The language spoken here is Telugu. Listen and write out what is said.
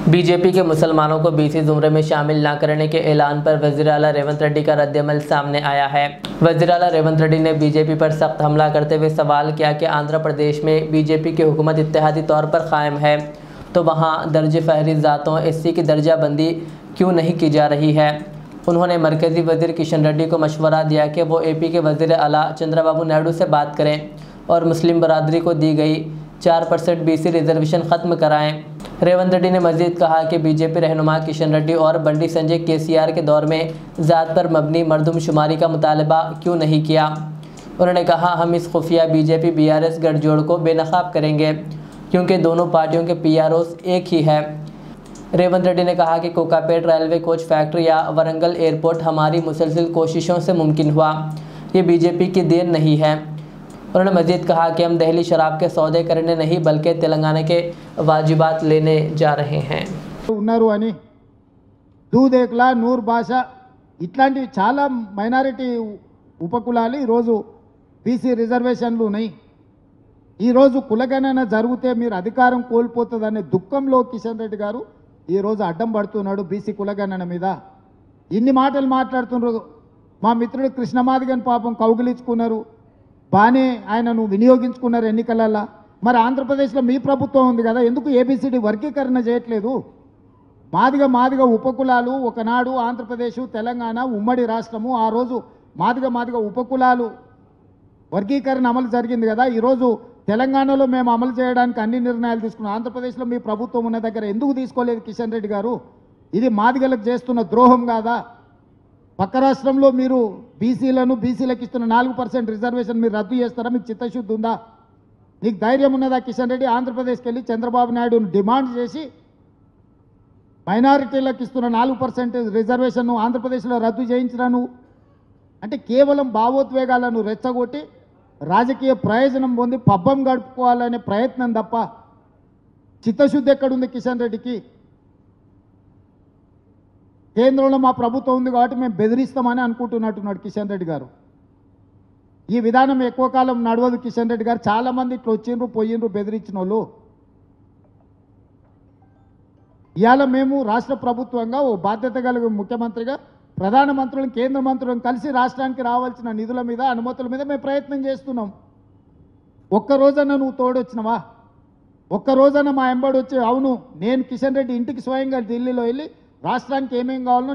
बीजेपी के मुसलमानों को बीसी जुमरे में शामिल न करने के ऐलान पर वज़ीर आला रेवंत रेड्डी का रद्दअमल सामने आया है। वज़ीर आला रेवंत रेड्डी ने बीजेपी पर सख्त हमला करते हुए सवाल किया कि आंध्र प्रदेश में बीजेपी की हुकूमत इत्तेहादी तौर पर कायम है तो वहाँ दर्ज फहरिस्त ज़ातों एससी की दर्जाबंदी क्यों नहीं की जा रही है। उन्होंने मरकज़ी वज़ीर किशन रेड्डी को मशवरा दिया कि वो एपी के वज़ीर आला चंद्रबाबू नायडू से बात करें और मुस्लिम बरादरी को दी गई 4% बीसी रिजर्वेशन ख़त्म कराएं। रेवंत रेड्डी ने मज़ीद कहा कि बीजेपी रहनुमा किशन रेड्डी और बंडी संजय केसीआर के दौर में ज़ात पर मबनी मरदमशुमारी का मुतालबा क्यों नहीं किया। उन्होंने कहा, हम इस खुफिया बीजेपी बीआरएस गठजोड़ को बेनकाब करेंगे क्योंकि दोनों पार्टियों के पीआरओस एक ही है। रेवंत रेड्डी ने कहा कि कोकापेट रेलवे कोच फैक्ट्री या वरंगल एयरपोर्ट हमारी मुसलसल कोशिशों से मुमकिन हुआ, ये बीजेपी की देन नहीं है। उन्होंने मज़ीद कहा कि हम दहली शराब के सौदे करने नहीं बल्कि तेलंगाना के वाजिबात लेने जा रहे हैं। ఉన్నారు అని దూదేక్లా నూర్ భాష ఇట్లాంటి చాలా మైనారిటీ ఉపకులాలు ఈరోజు బీసీ రిజర్వేషన్లు ఉన్నాయి। ఈరోజు కులగణన జరిగితే మీరు అధికారం కోల్పోతుందనే దుఃఖంలో కిషన్ రెడ్డి గారు ఈరోజు అడ్డం పడుతున్నాడు బీసీ కులగణన మీద। ఇన్ని మాటలు మాట్లాడుతున్నారు। మా మిత్రుడు కృష్ణమాదిగన్ పాపం కౌగిలించుకున్నారు, బాగానే ఆయనను వినియోగించుకున్నారు ఎన్నికలలో। మరి ఆంధ్రప్రదేశ్లో మీ ప్రభుత్వం ఉంది కదా, ఎందుకు ఏబిసిడి వర్గీకరణ చేయట్లేదు? మాదిగ ఉపకులాలు ఒకనాడు ఆంధ్రప్రదేశ్ తెలంగాణ ఉమ్మడి రాష్ట్రము, ఆ రోజు మాదిగ ఉపకులాలు వర్గీకరణ అమలు జరిగింది కదా। ఈరోజు తెలంగాణలో మేము అమలు చేయడానికి అన్ని నిర్ణయాలు తీసుకున్నాం, ఆంధ్రప్రదేశ్లో మీ ప్రభుత్వం ఉన్న దగ్గర ఎందుకు తీసుకోలేదు కిషన్ రెడ్డి గారు? ఇది మాదిగలకు చేస్తున్న ద్రోహం కాదా? పక్క రాష్ట్రంలో మీరు బీసీలకు ఇస్తున్న 4% రిజర్వేషన్ మీరు రద్దు చేస్తారా? మీకు చిత్తశుద్ధి ఉందా? నీకు ధైర్యం ఉన్నదా కిషన్ రెడ్డి? ఆంధ్రప్రదేశ్కి వెళ్ళి చంద్రబాబు నాయుడును డిమాండ్ చేసి మైనారిటీలకు ఇస్తున్న 4% రిజర్వేషన్ ఆంధ్రప్రదేశ్లో రద్దు చేయించినా నువ్వు? అంటే కేవలం భావోద్వేగాలను రెచ్చగొట్టి రాజకీయ ప్రయోజనం పొంది పబ్బం గడుపుకోవాలనే ప్రయత్నం తప్ప చిత్తశుద్ధి ఎక్కడుంది కిషన్ రెడ్డికి? కేంద్రంలో మా ప్రభుత్వం ఉంది కాబట్టి మేము బెదిరిస్తామని అనుకుంటున్నట్టున్నాడు కిషన్ రెడ్డి గారు। ఈ విధానం ఎక్కువ కాలం నడవదు కిషన్ రెడ్డి గారు। చాలామంది ఇట్లా వచ్చిండ్రు పోయిండ్రు బెదిరించిన వాళ్ళు। ఇవాళ మేము రాష్ట్ర ప్రభుత్వంగా ఓ బాధ్యత కలిగిన ముఖ్యమంత్రిగా ప్రధానమంత్రులను కేంద్ర మంత్రులను కలిసి రాష్ట్రానికి రావాల్సిన నిధుల మీద అనుమతుల మీద మేము ప్రయత్నం చేస్తున్నాం। ఒక్కరోజన్నా నువ్వు తోడొచ్చినవా? ఒక్కరోజన్నా మా ఎంబడి వచ్చి అవును నేను కిషన్ రెడ్డి ఇంటికి స్వయంగా ఢిల్లీలో వెళ్ళి రాష్ట్రానికి ఏమేం కావాలనో